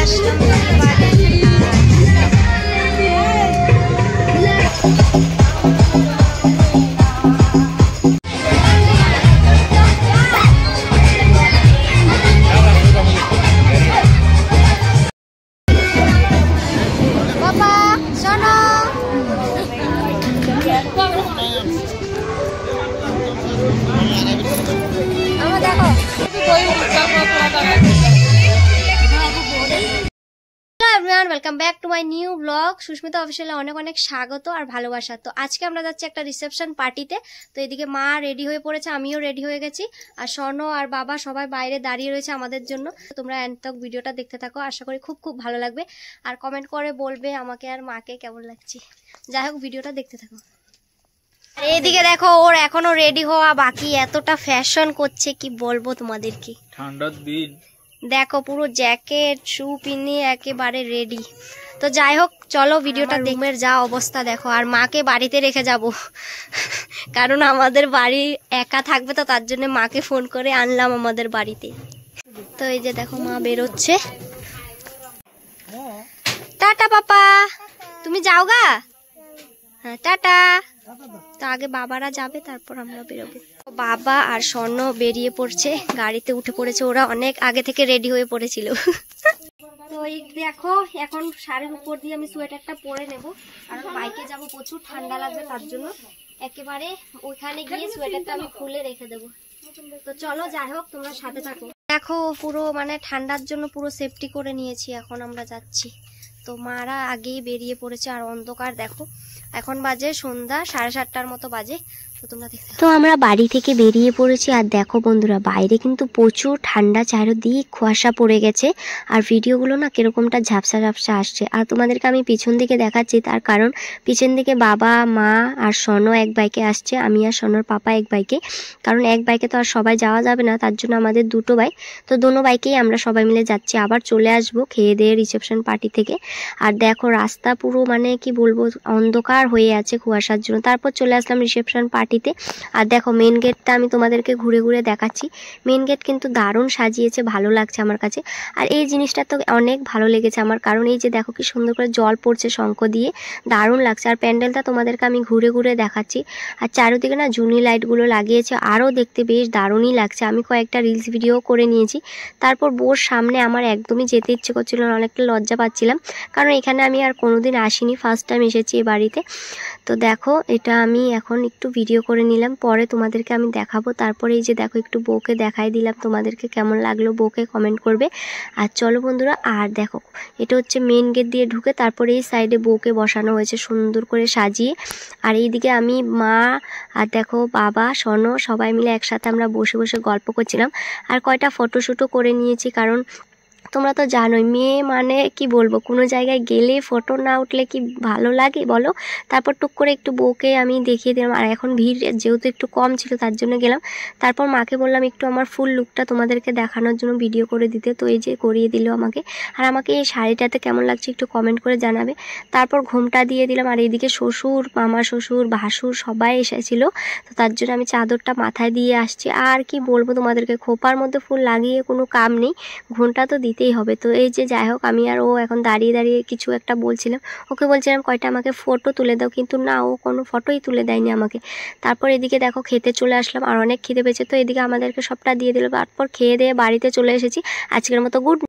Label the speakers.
Speaker 1: আসলাম একেবারে। বাবা শোনো, আমার দেখো welcome back to my new blog. Susmita অফিসিয়ালে অনেক অনেক স্বাগত আর ভালোবাসা। তো আজকে আমরা যাচ্ছি একটা রিসেপশন পার্টিতে। তো এদিকে মা রেডি হয়ে পড়েছে, আমিও রেডি হয়ে গেছি, আর স্বর্ণ আর বাবা সবাই বাইরে দাঁড়িয়ে রয়েছে আমাদের জন্য। তোমরা এন্ড তক ভিডিওটা দেখতে থাকো, আশা করি খুব খুব ভালো লাগবে। আর কমেন্ট করে বলবে আমাকে আর মাকে কেমন লাগছে। যাই হোক, ভিডিওটা দেখতে থাকো। আর এইদিকে দেখো, ওর এখনো রেডি হওয়া বাকি, এতটা ফ্যাশন করছে কি বলবো তোমাদেরকে।
Speaker 2: ঠান্ডার দিন
Speaker 1: দেখো পুরো জ্যাকেট শু পিনে একেবারে রেডি। তো যাই হোক, চলো ভিডিওটা। রুমের যা অবস্থা দেখো, আর মাকে বাড়িতে রেখে যাব কারণ আমাদের বাড়ি একা থাকবে, তো তার জন্য মাকে ফোন করে আনলাম আমাদের বাড়িতে। তো এই যে দেখো মা বেরোচ্ছে। টাটা পাপা, তুমি যাও গা। হ্যাঁ টাটা। তো আগে বাবারা যাবে, তারপর আমরা বেরোবো। বাবা আর স্বর্ণ বেরিয়ে পড়ছে, গাড়িতে উঠে পড়েছে। ওরা অনেক আগে থেকে রেডি হয়ে পড়েছিল। তো এই দেখো, এখন শাড়ির উপর দিয়ে আমি সোয়েটারটা পরে নেব, আর বাইকে যাব, প্রচুর ঠান্ডা লাগবে, তার জন্য একেবারে ওইখানে গিয়ে সোয়েটারটা আমি খুলে রেখে দেবো। তো চলো, যাই হোক তোমরা সাথে থাকো। দেখো পুরো মানে ঠান্ডার জন্য পুরো সেফটি করে নিয়েছি, এখন আমরা যাচ্ছি। তো মারা আগেই বেরিয়ে পড়েছে, আর অন্ধকার দেখো, এখন বাজে সন্ধ্যা 7:30টার মতো বাজে। তো আমরা বাড়ি থেকে বেরিয়ে পড়েছি, আর দেখো বন্ধুরা বাইরে কিন্তু প্রচুর ঠান্ডা, চারিদিক কুয়াশা পড়ে গেছে, আর ভিডিওগুলো না কিরকমটা ঝাপসা ঝাপসা আসছে। আর তোমাদেরকে আমি পিছন দিকে দেখাচ্ছি, তার কারণ পিছন দিকে বাবা মা আর স্বর্ণ এক বাইকে আসছে, আমি আর স্বর্ণর পাপা এক বাইকে। কারণ এক বাইকে তো আর সবাই যাওয়া যাবে না, তার জন্য আমাদের দুটো বাইক। তো দোনো বাইকেই আমরা সবাই মিলে যাচ্ছি। আবার চলে আসবো খেয়ে দিয়ে রিসেপশন পার্টি থেকে। আর দেখো রাস্তা পুরো মানে কি বলবো, অন্ধকার হয়ে আছে কুয়াশার জন্য। তারপর চলে আসলাম রিসেপশন পার্টিতে। আর দেখো মেন গেটটা আমি তোমাদেরকে ঘুরে ঘুরে দেখাচ্ছি। মেন গেট কিন্তু দারুণ সাজিয়েছে, ভালো লাগছে আমার কাছে। আর এই জিনিসটা তো অনেক ভালো লেগেছে আমার, কারণ এই যে দেখো কি সুন্দর করে জল পড়ছে শঙ্খ দিয়ে, দারুণ লাগছে। আর প্যান্ডেলটা তোমাদেরকে আমি ঘুরে ঘুরে দেখাচ্ছি। আর চারিদিকে না জুনি লাইটগুলো লাগিয়েছে, আরও দেখতে বেশ দারুণই লাগছে। আমি কয়েকটা রিলস ভিডিও করে নিয়েছি। তারপর বোর সামনে আমার একদমই যেতে ইচ্ছে করছিল না, অনেকটা লজ্জা পাচ্ছিলাম, কারণ এখানে আমি আর কোনোদিন আসিনি, ফার্স্ট টাইম এসেছি এ বাড়িতে। তো দেখো এটা আমি এখন একটু ভিডিও করে নিলাম, পরে তোমাদেরকে আমি দেখাবো। তারপরে এই যে দেখো একটু বউকে দেখাই দিলাম, তোমাদেরকে কেমন লাগলো বউকে কমেন্ট করবে। আর চলো বন্ধুরা, আর দেখো এটা হচ্ছে মেন গেট দিয়ে ঢুকে, তারপরে এই সাইডে বউকে বসানো হয়েছে সুন্দর করে সাজিয়ে। আর এইদিকে আমি মা আর দেখো বাবা স্বর্ণ সবাই মিলে একসাথে আমরা বসে বসে গল্প করছিলাম, আর কয়টা ফটোশ্যুটও করে নিয়েছি। কারণ তোমরা তো জানোই মেয়ে মানে কি বলবো, কোনো জায়গায় গেলে ফটো না উঠলে কি ভালো লাগে বলো। তারপর টুক করে একটু বউকে আমি দেখিয়ে দিলাম, আর এখন ভিড় যেহেতু একটু কম ছিল তার জন্য গেলাম। তারপর মাকে বললাম একটু আমার ফুল লুকটা তোমাদেরকে দেখানোর জন্য ভিডিও করে দিতে, তো এই যে করিয়ে দিল আমাকে। আর আমাকে এই শাড়িটাতে কেমন লাগছে একটু কমেন্ট করে জানাবে। তারপর ঘোমটা দিয়ে দিলাম, আর এইদিকে শ্বশুর মামা শ্বশুর ভাসুর সবাই এসেছিল, তো তার জন্য আমি চাদরটা মাথায় দিয়ে আসছি। আর কি বলবো তোমাদেরকে, খোপার মধ্যে ফুল লাগিয়ে কোনো কাম নেই, ঘোমটা তো দিতেই হবে। তো এই যে যাই হোক, আমি আর ও এখন দাঁড়িয়ে দাঁড়িয়ে কিছু একটা বলছিলাম, ওকে বলছিলাম কয়টা আমাকে ফটো তুলে দাও, কিন্তু না ও কোনো ফটোই তুলে দেয়নি আমাকে। তারপর এদিকে দেখো খেতে চলে আসলাম, আর অনেক খিদে পেয়েছে, তো এদিকে আমাদেরকে সবটা দিয়ে দিল। তারপর খেয়ে দিয়ে বাড়িতে চলে এসেছি। আজকের মতো গুড।